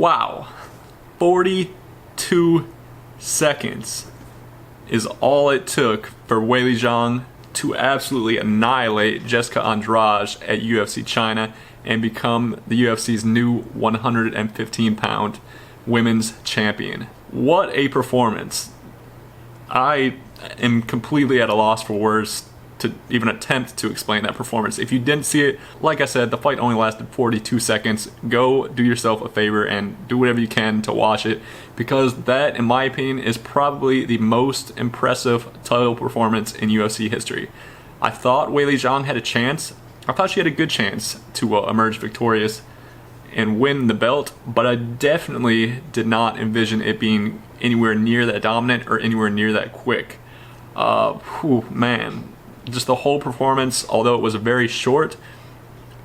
Wow. 42 seconds is all it took for Weili Zhang to absolutely annihilate Jessica Andrade at UFC China and become the UFC's new 115-pound women's champion. What a performance. I am completely at a loss for words to even attempt to explain that performance. If you didn't see it, like I said, the fight only lasted 42 seconds. Go do yourself a favor and do whatever you can to watch it, because that, in my opinion, is probably the most impressive title performance in UFC history. I thought Weili Zhang had a chance. I thought she had a good chance to emerge victorious and win the belt, but I definitely did not envision it being anywhere near that dominant or anywhere near that quick. Man. Just the whole performance, although it was very short,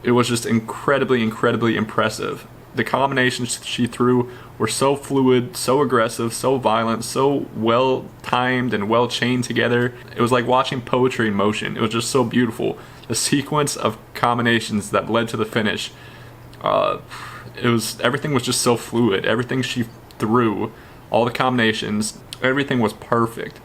it was just incredibly impressive. The combinations she threw were so fluid, so aggressive, so violent, so well timed and well chained together. It was like watching poetry in motion. It was just so beautiful. The sequence of combinations that led to the finish, everything was just so fluid. Everything she threw, all the combinations, everything was perfect.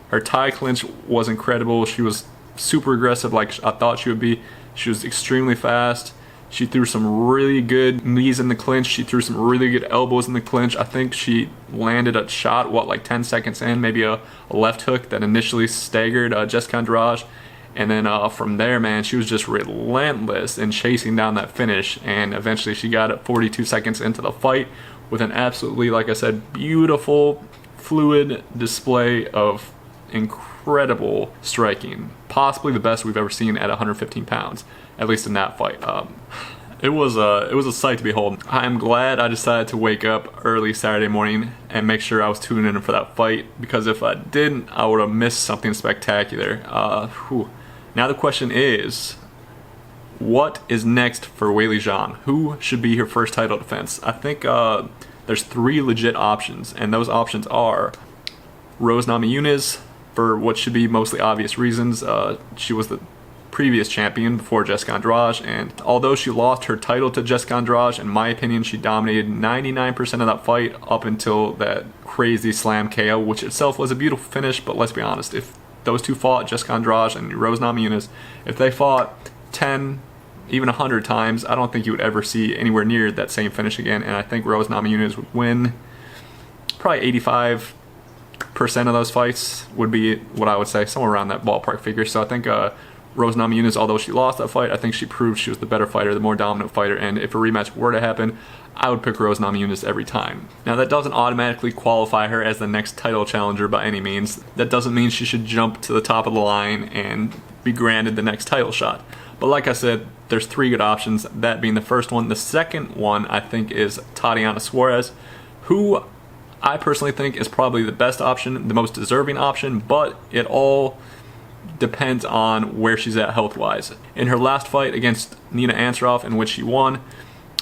Her tie clinch was incredible. She was super aggressive like I thought she would be. She was extremely fast. She threw some really good knees in the clinch. She threw some really good elbows in the clinch. I think she landed a shot, like 10 seconds in, maybe a left hook that initially staggered Jessica Andrade. And then from there, man, she was just relentless in chasing down that finish. And eventually she got it 42 seconds into the fight with an absolutely, like I said, beautiful, fluid display of incredible striking. Possibly the best we've ever seen at 115 pounds, at least in that fight. It was a sight to behold. I am glad I decided to wake up early Saturday morning and make sure I was tuning in for that fight, because if I didn't, I would have missed something spectacular. Now the question is, what is next for Weili Zhang? Who should be her first title defense? I think there's 3 legit options, and those options are Rose Namajunas, for what should be mostly obvious reasons. She was the previous champion before Jessica Andrade, and although she lost her title to Jessica Andrade, in my opinion, she dominated 99% of that fight up until that crazy slam KO, which itself was a beautiful finish. But let's be honest, if those two fought, Jessica Andrade and Rose Namajunas, if they fought 10, even 100 times, I don't think you would ever see anywhere near that same finish again. And I think Rose Namajunas would win probably 85% of those fights, would be what I would say, somewhere around that ballpark figure. So I think Rose Namajunas, although she lost that fight, I think she proved she was the better fighter, the more dominant fighter, and if a rematch were to happen, I would pick Rose Namajunas every time. Now that doesn't automatically qualify her as the next title challenger by any means. That doesn't mean she should jump to the top of the line and be granted the next title shot. But like I said, there's 3 good options, that being the first one. The second one, I think, is Tatiana Suarez, who I personally think is probably the best option, the most deserving option, but it all depends on where she's at health-wise. In her last fight against Nina Ansaroff, in which she won,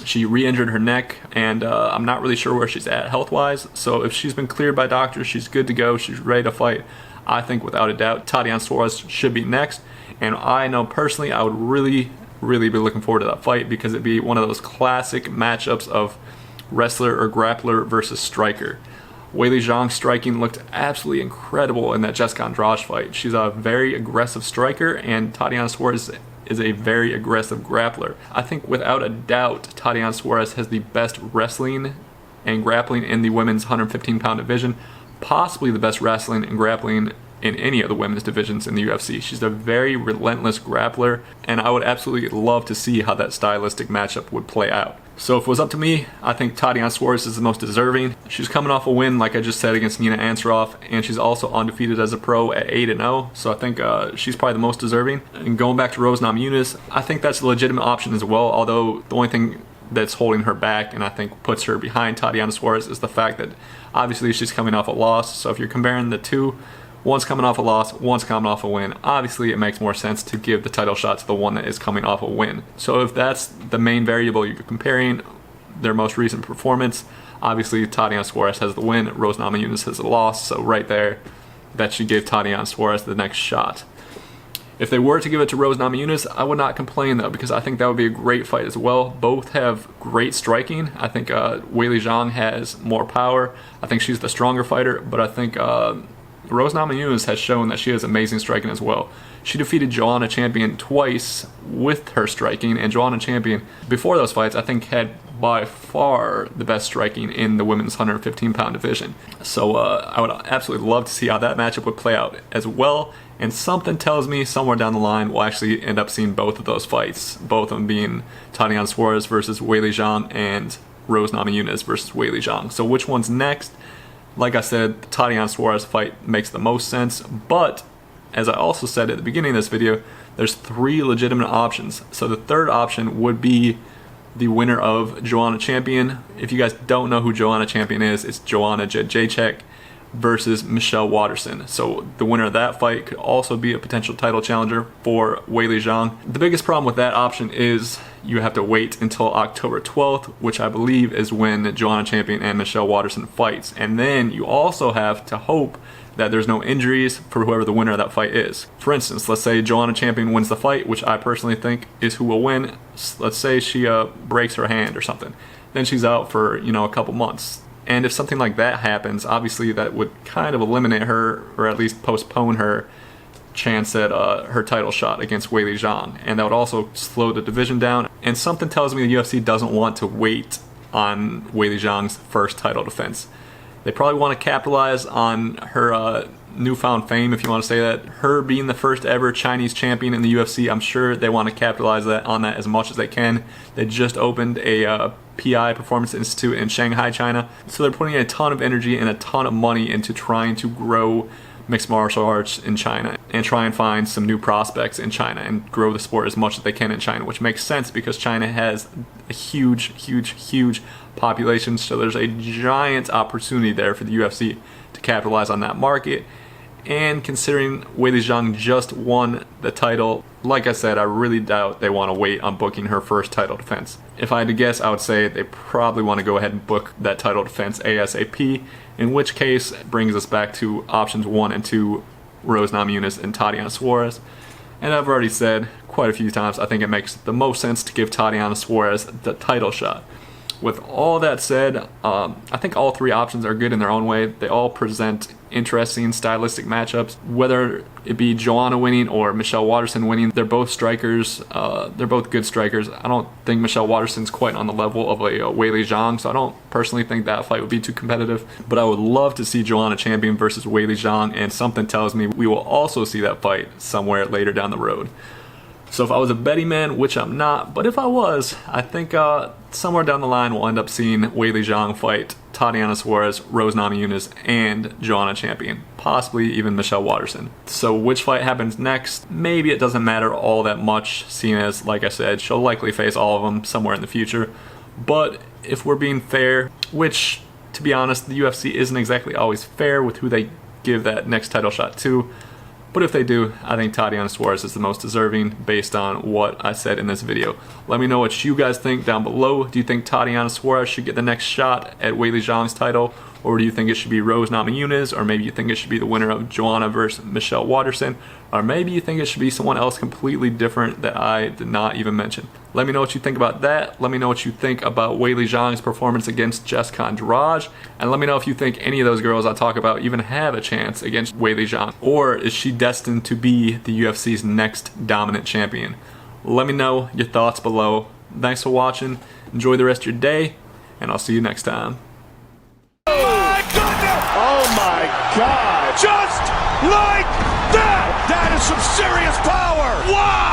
she re-injured her neck, and I'm not really sure where she's at health-wise. So if she's been cleared by doctors, she's good to go, she's ready to fight, I think without a doubt Tatiana Suarez should be next. And I know personally I would really be looking forward to that fight, because it'd be one of those classic matchups of wrestler or grappler versus striker. Weili Zhang's striking looked absolutely incredible in that Jessica Andrade fight. She's a very aggressive striker, and Tatiana Suarez is a very aggressive grappler. I think without a doubt Tatiana Suarez has the best wrestling and grappling in the women's 115-pound division, possibly the best wrestling and grappling in any of the women's divisions in the UFC. She's a very relentless grappler, and I would absolutely love to see how that stylistic matchup would play out. So if it was up to me, I think Tatiana Suarez is the most deserving. She's coming off a win, like I just said, against Nina Ansaroff, and she's also undefeated as a pro at 8-0, so I think she's probably the most deserving. And going back to Rose Namajunas, I think that's a legitimate option as well, although the only thing that's holding her back and I think puts her behind Tatiana Suarez is the fact that obviously she's coming off a loss. So if you're comparing the two, one's coming off a loss, one's coming off a win, obviously it makes more sense to give the title shot to the one that is coming off a win. So if that's the main variable you're comparing, their most recent performance, obviously Tatiana Suarez has the win, Rose Namajunas has the loss, so right there, that should give Tatiana Suarez the next shot. If they were to give it to Rose Namajunas, I would not complain though, because I think that would be a great fight as well. Both have great striking. I think Weili Zhang has more power. I think she's the stronger fighter, but I think Rose Namajunas has shown that she has amazing striking as well. She defeated Joanna Champion twice with her striking, and Joanna Champion, before those fights, I think had by far the best striking in the women's 115-pound division. So I would absolutely love to see how that matchup would play out as well, and something tells me somewhere down the line we'll actually end up seeing both of those fights, both of them being Tatiana Suarez versus Weili Zhang and Rose Namajunas versus Weili Zhang. So which one's next? Like I said, the Tatiana Suarez fight makes the most sense, but as I also said at the beginning of this video, there's 3 legitimate options. So the third option would be the winner of Joanna Champion. If you guys don't know who Joanna Champion is, it's Joanna Jędrzejczyk versus Michelle Waterson. So the winner of that fight could also be a potential title challenger for Weili Zhang. The biggest problem with that option is you have to wait until October 12th, which I believe is when Joanna Champion and Michelle Waterson fights. And then you also have to hope that there's no injuries for whoever the winner of that fight is. For instance, let's say Joanna Champion wins the fight, which I personally think is who will win. Let's say she breaks her hand or something. Then she's out for, a couple months. And if something like that happens, obviously that would kind of eliminate her, or at least postpone her chance at her title shot against Weili Zhang. And that would also slow the division down. And something tells me the UFC doesn't want to wait on Weili Zhang's first title defense. They probably want to capitalize on her newfound fame, if you want to say that. Her being the first ever Chinese champion in the UFC, I'm sure they want to capitalize on that as much as they can. They just opened a PI Performance Institute in Shanghai, China. So they're putting a ton of energy and a ton of money into trying to grow mixed martial arts in China and try and find some new prospects in China and grow the sport as much as they can in China, which makes sense because China has a huge population. So there's a giant opportunity there for the UFC to capitalize on that market. And considering Weili Zhang just won the title, like I said, I really doubt they want to wait on booking her first title defense. If I had to guess, I would say they probably want to go ahead and book that title defense ASAP, in which case it brings us back to options 1 and 2, Rose Namajunas and Tatiana Suarez. And I've already said quite a few times, I think it makes the most sense to give Tatiana Suarez the title shot. With all that said, I think all 3 options are good in their own way. They all present interesting stylistic matchups. Whether it be Joanna winning or Michelle Waterson winning, they're both strikers. They're both good strikers. I don't think Michelle Waterson's quite on the level of a Weili Zhang, so I don't personally think that fight would be too competitive. But I would love to see Joanna Champion versus Weili Zhang, and something tells me we will also see that fight somewhere later down the road. So if I was a betting man, which I'm not, but if I was, I think somewhere down the line we'll end up seeing Weili Zhang fight Tatiana Suarez, Rose Namajunas, and Joanna Champion, possibly even Michelle Waterson. So which fight happens next? Maybe it doesn't matter all that much, seeing as, like I said, she'll likely face all of them somewhere in the future. But if we're being fair, which, to be honest, the UFC isn't exactly always fair with who they give that next title shot to, but if they do, I think Tatiana Suarez is the most deserving based on what I said in this video. Let me know what you guys think down below. Do you think Tatiana Suarez should get the next shot at Weili Zhang's title? Or do you think it should be Rose Namajunas? Or maybe you think it should be the winner of Joanna versus Michelle Waterson? Or maybe you think it should be someone else completely different that I did not even mention. Let me know what you think about that. Let me know what you think about Weili Zhang's performance against Jessica Andrade. And let me know if you think any of those girls I talk about even have a chance against Weili Zhang. Or is she destined to be the UFC's next dominant champion? Let me know your thoughts below. Thanks for watching. Enjoy the rest of your day, and I'll see you next time. Oh my God! Just like that! That is some serious power! Wow!